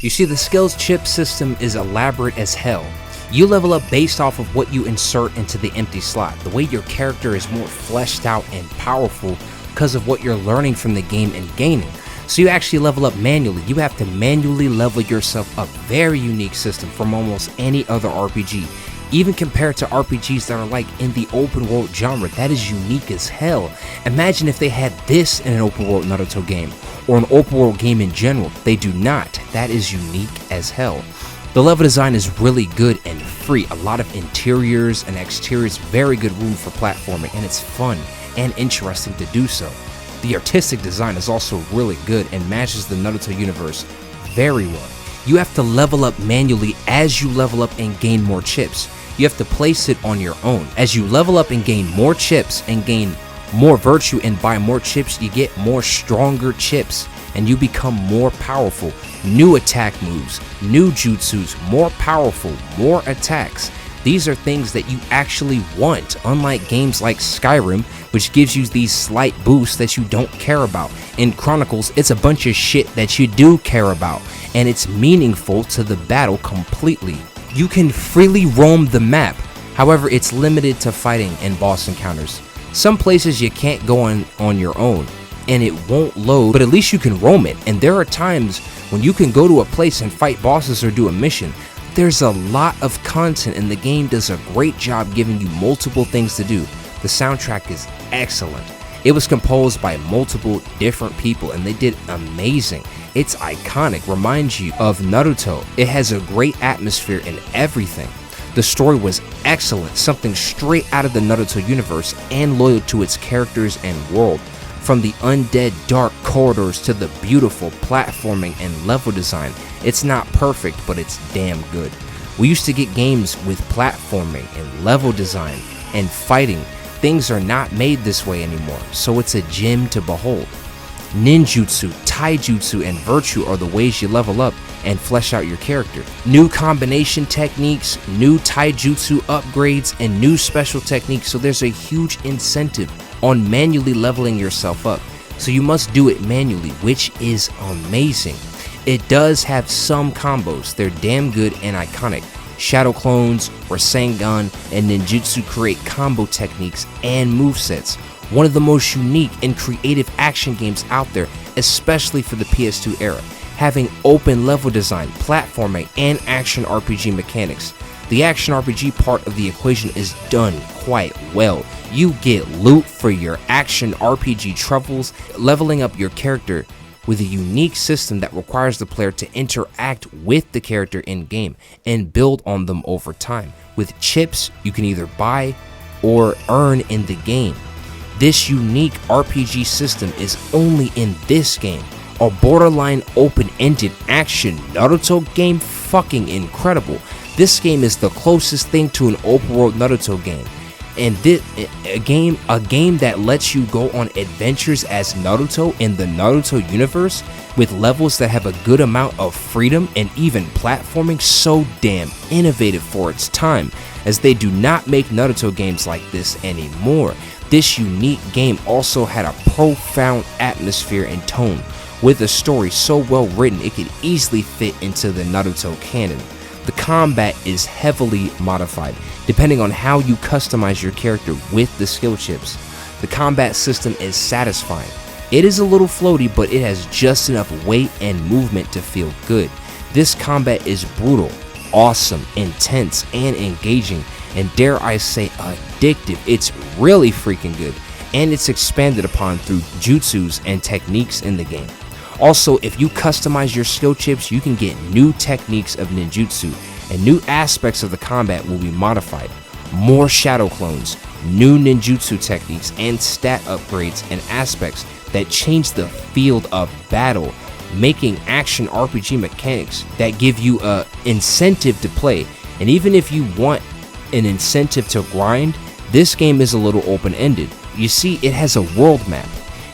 You see, the skills chip system is elaborate as hell. You level up based off of what you insert into the empty slot. The way your character is more fleshed out and powerful because of what you're learning from the game and gaining. So you actually level up manually. You have to manually level yourself up. Very unique system from almost any other RPG. Even compared to RPGs that are like in the open world genre, that is unique as hell. Imagine if they had this in an open world Naruto game, or an open world game in general. They do not. That is unique as hell. The level design is really good and free. A lot of interiors and exteriors, very good room for platforming, and it's fun and interesting to do so. The artistic design is also really good and matches the Naruto universe very well. You have to level up manually as you level up and gain more chips. You have to place it on your own. As you level up and gain more chips and gain more virtue and buy more chips, you get more stronger chips and you become more powerful. New attack moves, new jutsus, more powerful, more attacks. These are things that you actually want, unlike games like Skyrim, which gives you these slight boosts that you don't care about. In Chronicles, it's a bunch of shit that you do care about, and it's meaningful to the battle completely. You can freely roam the map, however it's limited to fighting and boss encounters. Some places you can't go on your own, and it won't load, but at least you can roam it. And there are times when you can go to a place and fight bosses or do a mission. There's a lot of content, and the game does a great job giving you multiple things to do. The soundtrack is excellent. It was composed by multiple different people and they did amazing. It's iconic, reminds you of Naruto. It has a great atmosphere and everything. The story was excellent, something straight out of the Naruto universe and loyal to its characters and world. From the undead dark corridors to the beautiful platforming and level design, it's not perfect, but it's damn good. We used to get games with platforming and level design and fighting. Things are not made this way anymore, so it's a gem to behold. Ninjutsu, taijutsu, and virtue are the ways you level up and flesh out your character. New combination techniques, new taijutsu upgrades, and new special techniques, so there's a huge incentive on manually leveling yourself up. So you must do it manually, which is amazing. It does have some combos, they're damn good and iconic. Shadow clones, Rasengan, and ninjutsu create combo techniques and movesets. One of the most unique and creative action games out there, especially for the PS2 era, having open level design, platforming, and action RPG mechanics. The action RPG part of the equation is done quite well. You get loot for your action RPG troubles, leveling up your character with a unique system that requires the player to interact with the character in game and build on them over time. With chips you can either buy or earn in the game. This unique RPG system is only in this game. A borderline open-ended action Naruto game, fucking incredible. This game is the closest thing to an open world Naruto game. And a game that lets you go on adventures as Naruto in the Naruto universe with levels that have a good amount of freedom and even platforming, so damn innovative for its time, as they do not make Naruto games like this anymore. This unique game also had a profound atmosphere and tone, with a story so well written it could easily fit into the Naruto canon. The combat is heavily modified, depending on how you customize your character with the skill chips. The combat system is satisfying. It is a little floaty, but it has just enough weight and movement to feel good. This combat is brutal, awesome, intense, and engaging, and dare I say addictive. It's really freaking good, and it's expanded upon through jutsus and techniques in the game. Also, if you customize your skill chips, you can get new techniques of ninjutsu, and new aspects of the combat will be modified. More shadow clones, new ninjutsu techniques, and stat upgrades and aspects that change the field of battle, making action RPG mechanics that give you an incentive to play. And even if you want an incentive to grind, this game is a little open-ended. You see, it has a world map,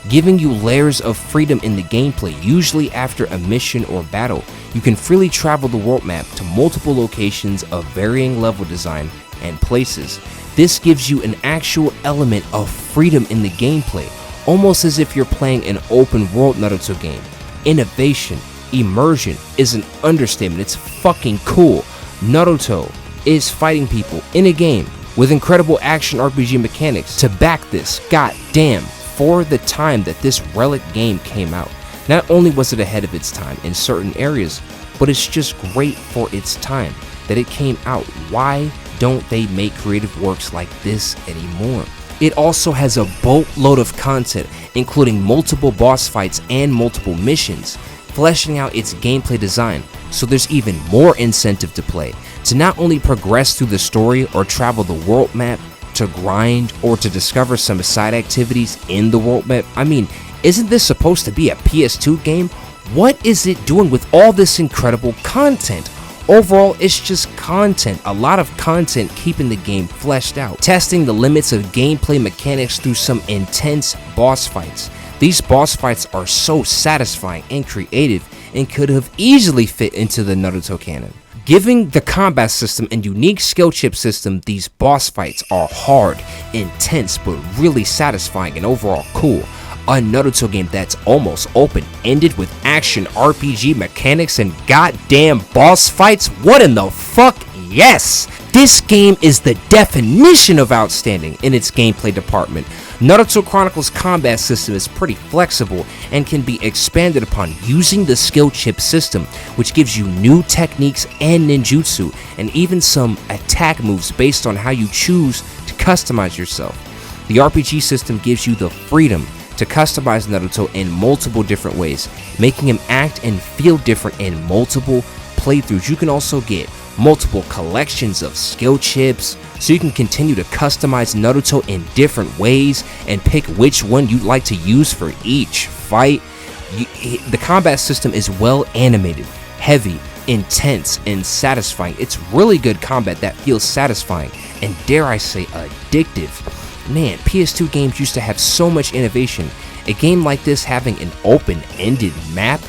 giving you layers of freedom in the gameplay. Usually after a mission or battle, you can freely travel the world map to multiple locations of varying level design and places. This gives you an actual element of freedom in the gameplay, almost as if you're playing an open world Naruto game. Innovation, immersion is an understatement. It's fucking cool. Naruto is fighting people in a game with incredible action RPG mechanics to back this. God damn, for the time that this relic game came out, not only was it ahead of its time in certain areas, but it's just great for its time that it came out. Why don't they make creative works like this anymore? It also has a boatload of content, including multiple boss fights and multiple missions, fleshing out its gameplay design, so there's even more incentive to play, to not only progress through the story or travel the world map, to grind or to discover some side activities in the world map. I mean, isn't this supposed to be a PS2 game? What is it doing with all this incredible content? Overall, it's just content, a lot of content keeping the game fleshed out, testing the limits of gameplay mechanics through some intense boss fights. These boss fights are so satisfying and creative and could have easily fit into the Naruto canon. Giving the combat system and unique skill chip system, these boss fights are hard, intense, but really satisfying and overall cool. A Naruto game that's almost open-ended with action RPG mechanics and goddamn boss fights. What in the fuck? Yes! This game is the definition of outstanding in its gameplay department. Naruto Chronicles combat system is pretty flexible and can be expanded upon using the skill chip system, which gives you new techniques and ninjutsu, and even some attack moves based on how you choose to customize yourself. The RPG system gives you the freedom to customize Naruto in multiple different ways, making him act and feel different in multiple playthroughs. You can also get multiple collections of skill chips, so you can continue to customize Naruto in different ways and pick which one you'd like to use for each fight. The combat system is well animated, heavy, intense, and satisfying. It's really good combat that feels satisfying and, dare I say, addictive. Man, PS2 games used to have so much innovation. A game like this having an open-ended map,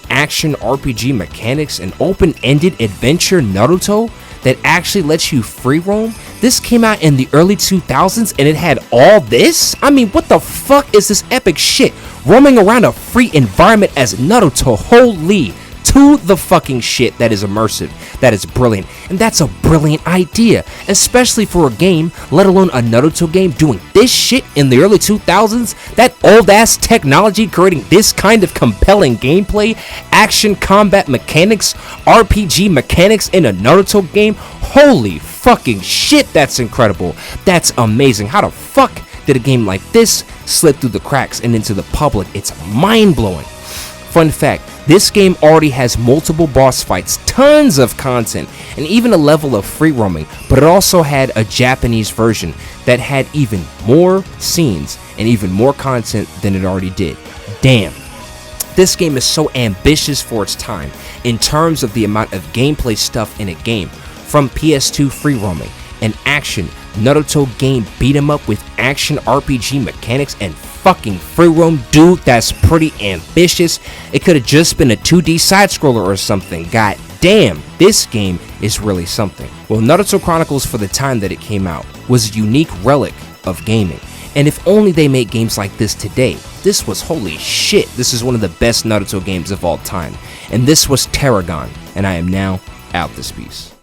action RPG mechanics, and open-ended adventure Naruto that actually lets you free roam. This came out in the early 2000s and it had all this? I mean, what the fuck is this epic shit? Roaming around a free environment as Naruto, holy to the fucking shit. That is immersive, that is brilliant, and that's a brilliant idea, especially for a game, let alone a Naruto game, doing this shit in the early 2000s. That old ass technology creating this kind of compelling gameplay, action combat mechanics, RPG mechanics in a Naruto game. Holy fucking shit, that's incredible, that's amazing. How the fuck did a game like this slip through the cracks and into the public? It's mind-blowing. Fun fact, this game already has multiple boss fights, tons of content, and even a level of free roaming, but it also had a Japanese version that had even more scenes and even more content than it already did. Damn. This game is so ambitious for its time in terms of the amount of gameplay stuff in a game, from PS2 free roaming and action, Naruto game beat 'em up with action RPG mechanics and fucking free roam. Dude, that's pretty ambitious. It could have just been a 2D side scroller or something. God damn, this game is really something. Well, Naruto Chronicles, for the time that it came out, was a unique relic of gaming. And if only they made games like this today. This was holy shit. This is one of the best Naruto games of all time. And this was Tarragon. And I am now out this piece.